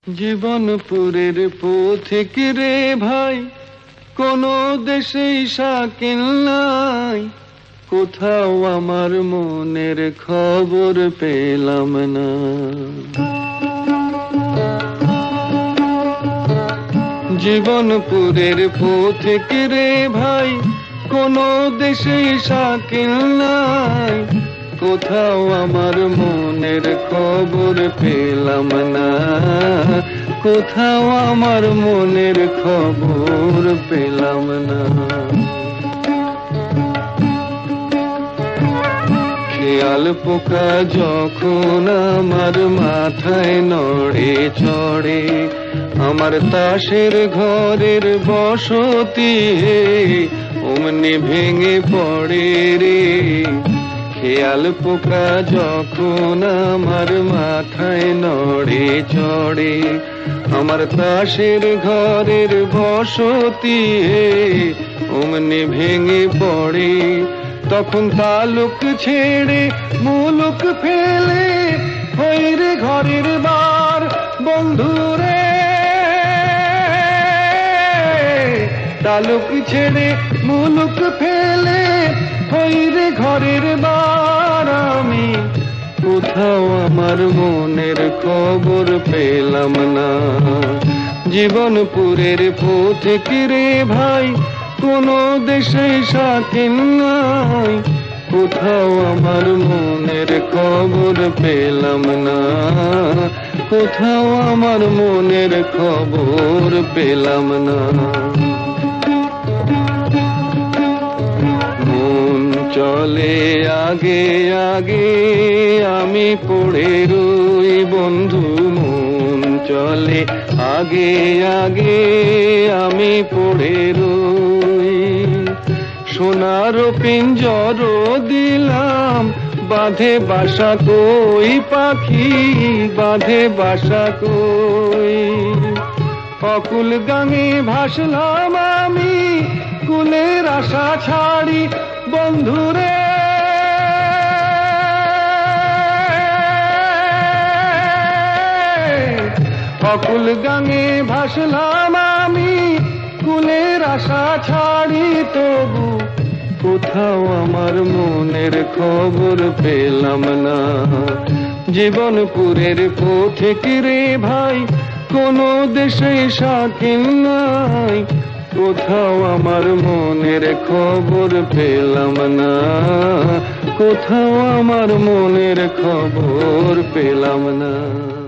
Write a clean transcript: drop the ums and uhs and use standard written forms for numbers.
জীবনপুরের পথিক রে ভাই, কোন দেশেই শাকিল নাই। কোথাও আমার মনের খবর পেলাম না। জীবনপুরের পথিক রে ভাই, কোন দেশেই শাকিল নাই। কোথাও আমার মনের খবর পেলাম না। কোথাও আমার মনের খবর পেলাম না। খেয়াল পোকা যখন আমার মাথায় নড়ে চড়ে, আমার তাসের ঘরের বসতি অমনি ভেঙে পড়ে রে। খেয়াল পোকা যখন আমার মাথায় নড়ে চড়ে, আমার তাসের ঘরের বসতি অমনি ভেঙে পড়ে। তখন তালুক ছেড়ে মুলুক ফেলে হইরে ঘরের বার বন্ধুরে। তালুক ছেড়ে মুলুক ফেলে হইরে ঘরের বার আমি। কোথাও আমার মনের খবর পেলাম না। জীবনপুরের পথিক রে ভাই, কোন দেশে শাকিল নাই। কোথাও আমার মনের খবর পেলাম না। কোথাও আমার মনের খবর পেলাম না। মন চলে আগে আগে, আমি পড়ে রই বন্ধু। মন চলে আগে আগে, আমি পড়ে রই। সোনার পিঞ্জর দিলাম, বাঁধে বাসা কই পাখি, বাঁধে বাসা কই। অকুল গাঙে ভাসলাম আমি, কুলের আশা ছাড়ি বন্ধুরে। অকুল গাঙে ভাসলাম আমি, কুলের আশা ছাড়ি তবু কোথাও আমার মনের খবর পেলাম না। জীবনপুরের পথিক রে ভাই, কোন দেশে শাকিল নাই। কোথাও আমার মনের খবর পেলাম না। কোথাও আমার মনের খবর পেলাম না।